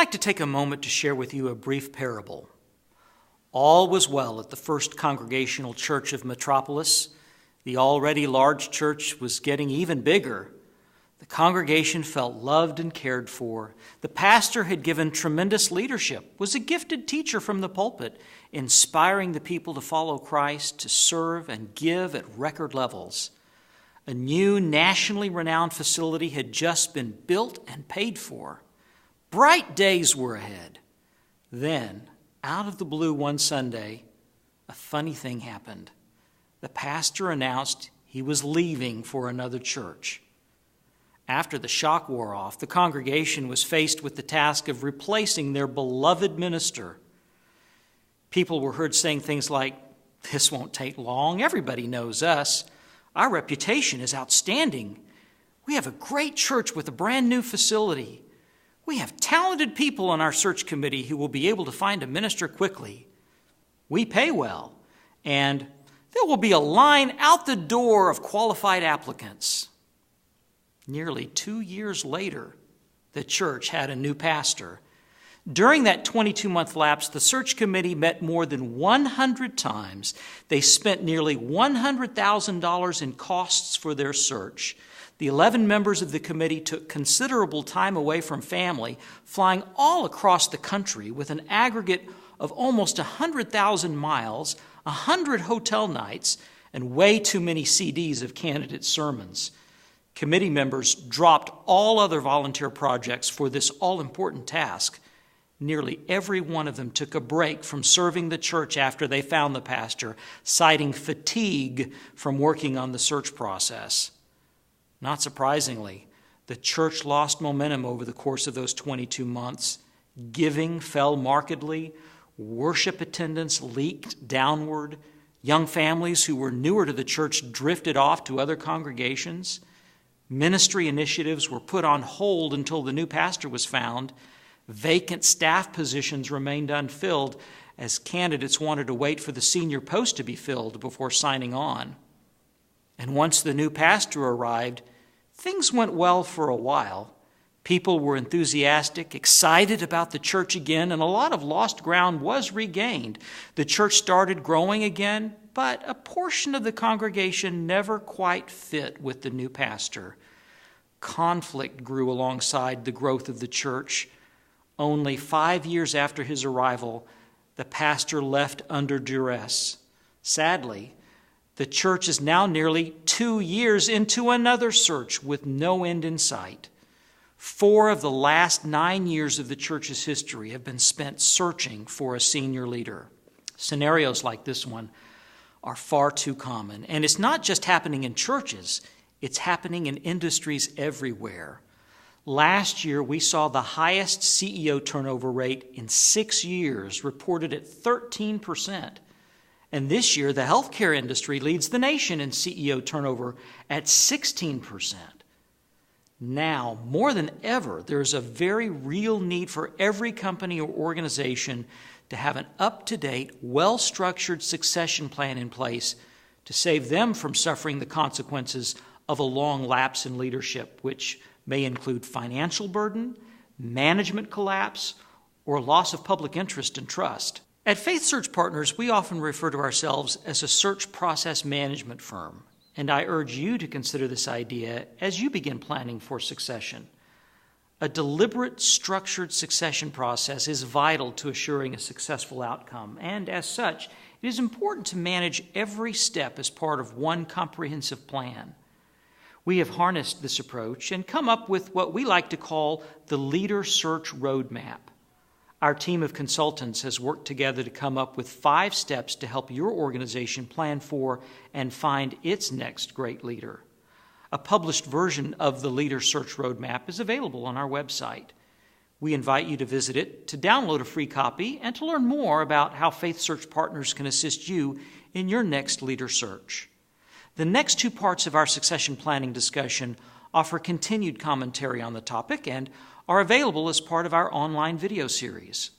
like to take a moment to share with you a brief parable. All was well at the First Congregational Church of Metropolis. The already large church was getting even bigger. The congregation felt loved and cared for. The pastor had given tremendous leadership, was a gifted teacher from the pulpit, inspiring the people to follow Christ, to serve and give at record levels. A new nationally renowned facility had just been built and paid for. Bright days were ahead. Then, out of the blue one Sunday, a funny thing happened. The pastor announced he was leaving for another church. After the shock wore off, the congregation was faced with the task of replacing their beloved minister. People were heard saying things like, "This won't take long. Everybody knows us. Our reputation is outstanding. We have a great church with a brand new facility. We have talented people on our search committee who will be able to find a minister quickly. We pay well, and there will be a line out the door of qualified applicants." Nearly 2 years later, the church had a new pastor. During that 22-month lapse, the search committee met more than 100 times. They spent nearly $100,000 in costs for their search. The 11 members of the committee took considerable time away from family, flying all across the country with an aggregate of almost 100,000 miles, 100 hotel nights, and way too many CDs of candidate sermons. Committee members dropped all other volunteer projects for this all-important task. Nearly every one of them took a break from serving the church after they found the pastor, citing fatigue from working on the search process. Not surprisingly, the church lost momentum over the course of those 22 months. Giving fell markedly. Worship attendance leaked downward. Young families who were newer to the church drifted off to other congregations. Ministry initiatives were put on hold until the new pastor was found. Vacant staff positions remained unfilled as candidates wanted to wait for the senior post to be filled before signing on. And once the new pastor arrived, things went well for a while. People were enthusiastic, excited about the church again, and a lot of lost ground was regained. The church started growing again, but a portion of the congregation never quite fit with the new pastor. Conflict grew alongside the growth of the church. Only 5 years after his arrival, the pastor left under duress. Sadly, the church is now nearly 2 years into another search with no end in sight. 4 of the last 9 years of the church's history have been spent searching for a senior leader. Scenarios like this one are far too common. And it's not just happening in churches, it's happening in industries everywhere. Last year, we saw the highest CEO turnover rate in 6 years, reported at 13%. And this year, the healthcare industry leads the nation in CEO turnover at 16%. Now, more than ever, there's a very real need for every company or organization to have an up-to-date, well-structured succession plan in place to save them from suffering the consequences of a long lapse in leadership, which may include financial burden, management collapse, or loss of public interest and trust. At FaithSearch Partners, we often refer to ourselves as a search process management firm, and I urge you to consider this idea as you begin planning for succession. A deliberate, structured succession process is vital to assuring a successful outcome, and as such, it is important to manage every step as part of one comprehensive plan. We have harnessed this approach and come up with what we like to call the Leader Search Roadmap. Our team of consultants has worked together to come up with 5 steps to help your organization plan for and find its next great leader. A published version of the Leader Search Roadmap is available on our website. We invite you to visit it, to download a free copy, and to learn more about how FaithSearch Partners can assist you in your next leader search. The next 2 parts of our succession planning discussion offer continued commentary on the topic and are available as part of our online video series.